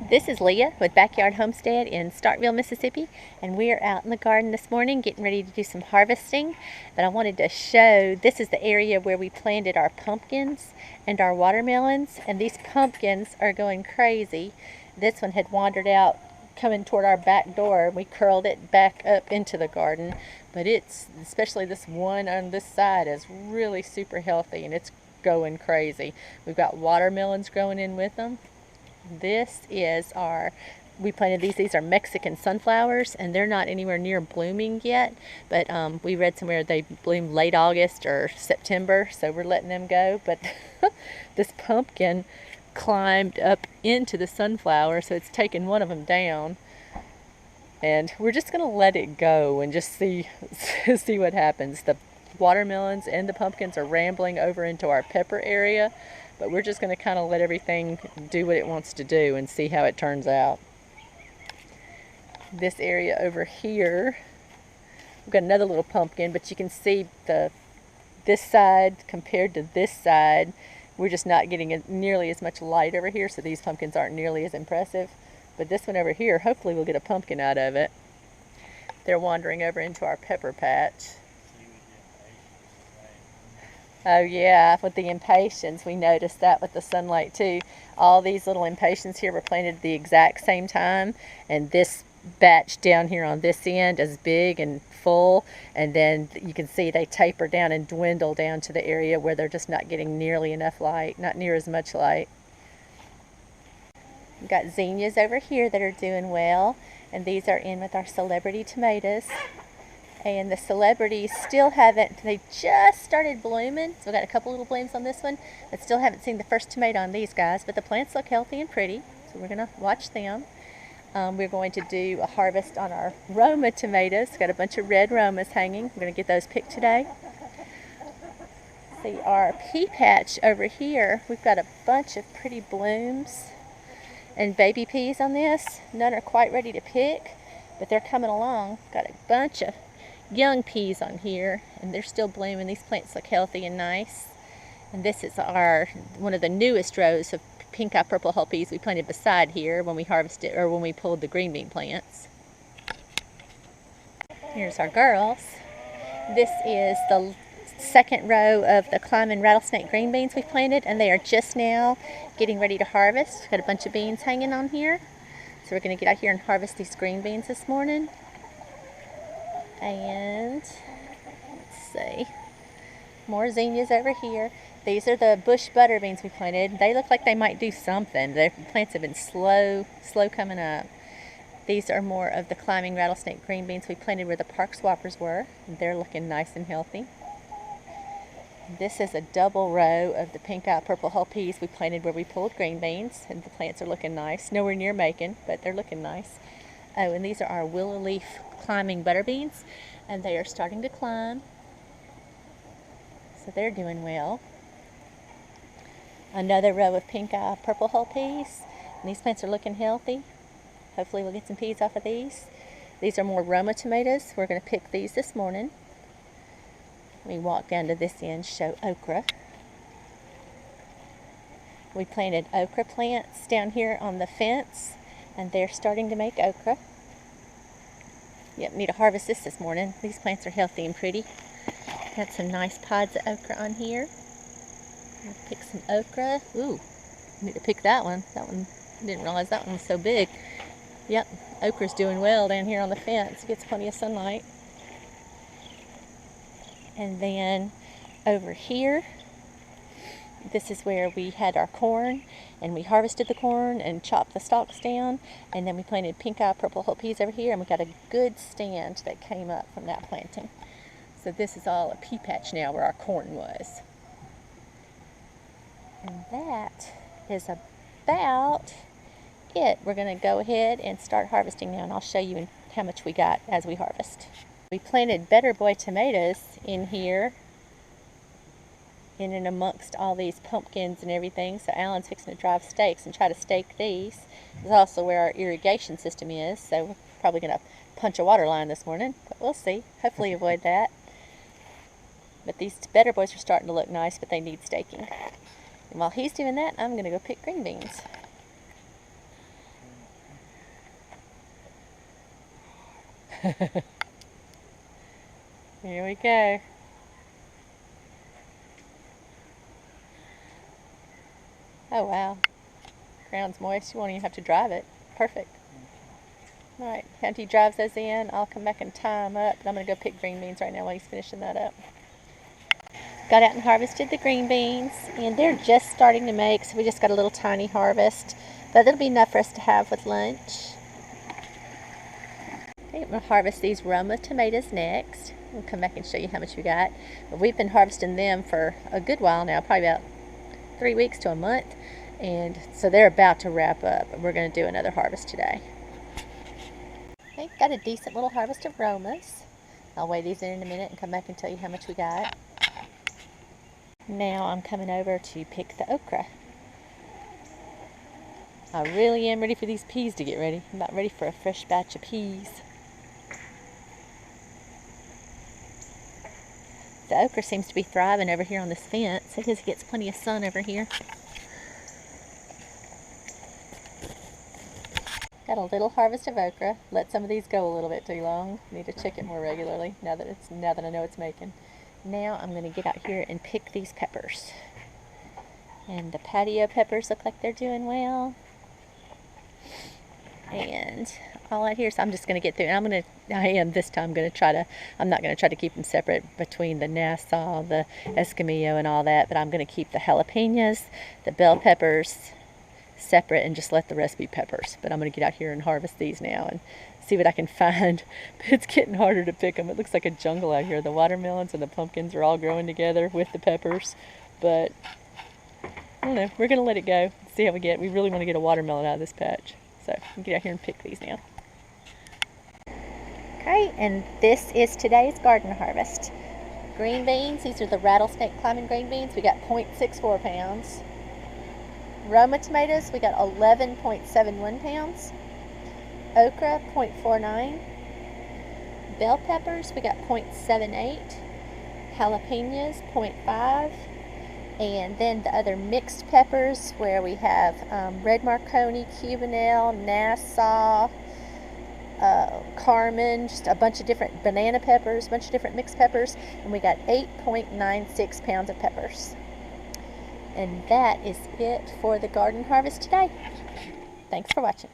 This is Leah with Backyard Homestead in Starkville, Mississippi, and we are out in the garden this morning getting ready to do some harvesting. But I wanted to show, this is the area where we planted our pumpkins and our watermelons, and these pumpkins are going crazy. This one had wandered out coming toward our back door. We curled it back up into the garden, but it's, especially this one on this side, is really super healthy and it's going crazy. We've got watermelons growing in with them. This is we planted these are Mexican sunflowers, and they're not anywhere near blooming yet, but we read somewhere they bloom late August or September, so we're letting them go. But this pumpkin climbed up into the sunflower, so it's taken one of them down, and we're just going to let it go and just see what happens. The watermelons and the pumpkins are rambling over into our pepper area, but we're just going to kind of let everything do what it wants to do and see how it turns out. This area over here, we've got another little pumpkin, but you can see this side compared to this side, we're just not getting nearly as much light over here, so these pumpkins aren't nearly as impressive. But this one over here, hopefully we'll get a pumpkin out of it. They're wandering over into our pepper patch. Oh yeah, with the impatiens, we noticed that with the sunlight too. All these little impatiens here were planted at the exact same time, and this batch down here on this end is big and full, and then you can see they taper down and dwindle down to the area where they're just not getting nearly enough light, not near as much light. We've got zinnias over here that are doing well, and these are in with our celebrity tomatoes. And the celebrities still haven't, they just started blooming. So we've got a couple little blooms on this one, but still haven't seen the first tomato on these guys. But the plants look healthy and pretty, so we're going to watch them. We're going to do a harvest on our Roma tomatoes. Got a bunch of red Romas hanging. We're going to get those picked today. See, our pea patch over here, we've got a bunch of pretty blooms and baby peas on this. None are quite ready to pick, but they're coming along. Got a bunch of young peas on here, and they're still blooming. These plants look healthy and nice. And this is one of the newest rows of pink eye purple hull peas we planted beside here when we harvested, or when we pulled the green bean plants. Here's our girls. This is the second row of the climbing rattlesnake green beans we planted, and they are just now getting ready to harvest. Got a bunch of beans hanging on here, so we're going to get out here and harvest these green beans this morning. And let's see, more zinnias over here. These are the bush butter beans we planted. They look like they might do something. Their plants have been slow coming up. These are more of the climbing rattlesnake green beans we planted where the park swappers were. They're looking nice and healthy. This is a double row of the pink eye purple hull peas we planted where we pulled green beans, and the plants are looking nice. Nowhere near making, but they're looking nice. Oh, and these are our willow leaf climbing butter beans, and they are starting to climb, so they're doing well. Another row of pink eye purple hull peas, and these plants are looking healthy. Hopefully we'll get some peas off of these. These are more Roma tomatoes. We're going to pick these this morning. Let me walk down to this end, show okra. We planted okra plants down here on the fence, and they're starting to make okra. Yep, need to harvest this morning. These plants are healthy and pretty. Got some nice pods of okra on here. Pick some okra. Ooh, need to pick that one. That one, didn't realize that one was so big. Yep, okra's doing well down here on the fence. It gets plenty of sunlight. And then over here, this is where we had our corn, and we harvested the corn and chopped the stalks down, and then we planted pink eye purple hull peas over here, and we got a good stand that came up from that planting. So this is all a pea patch now where our corn was. And that is about it. We're going to go ahead and start harvesting now, and I'll show you how much we got as we harvest. We planted Better Boy tomatoes in here, in and amongst all these pumpkins and everything. So Alan's fixing to drive stakes and try to stake these. This is also where our irrigation system is, so we're probably going to punch a water line this morning, but we'll see. Hopefully avoid that. But these Better Boys are starting to look nice, but they need staking. And while he's doing that, I'm going to go pick green beans. Here we go. Oh wow. Ground's moist. You won't even have to drive it. Perfect. Alright, after he drives those in, I'll come back and tie them up. And I'm going to go pick green beans right now while he's finishing that up. Got out and harvested the green beans, and they're just starting to make, so we just got a little tiny harvest. But it'll be enough for us to have with lunch. Okay, I'm going to harvest these Roma tomatoes next. We'll come back and show you how much we got. But we've been harvesting them for a good while now, probably about 3 weeks to a month. And so they're about to wrap up. We're going to do another harvest today. Okay, got a decent little harvest of Romas. I'll weigh these in a minute and come back and tell you how much we got. Now I'm coming over to pick the okra. I really am ready for these peas to get ready. I'm about ready for a fresh batch of peas. The okra seems to be thriving over here on this fence because it gets plenty of sun over here. Got a little harvest of okra. Let some of these go a little bit too long. Need to check it more regularly now that I know it's making. Now I'm going to get out here and pick these peppers. And the patio peppers look like they're doing well. And all out here, so I'm just going to get through. And I'm not going to try to keep them separate between the Nassau, the Escamillo, and all that. But I'm going to keep the jalapenos, the bell peppers separate, and just let the rest be peppers. But I'm going to get out here and harvest these now and see what I can find. But it's getting harder to pick them. It looks like a jungle out here. The watermelons and the pumpkins are all growing together with the peppers. But I don't know. We're going to let it go. See how we get. We really want to get a watermelon out of this patch. So I'm going to get out here and pick these now. Okay, and this is today's garden harvest. Green beans. These are the Rattlesnake climbing green beans. We got 0.64 pounds. Roma tomatoes, we got 11.71 pounds. Okra, 0.49. Bell peppers, we got 0.78. Jalapenos, 0.5. And then the other mixed peppers, where we have red Marconi, Cubanelle, Nassau, Carmen, just a bunch of different banana peppers, a bunch of different mixed peppers. And we got 8.96 pounds of peppers. And that is it for the garden harvest today. Thanks for watching.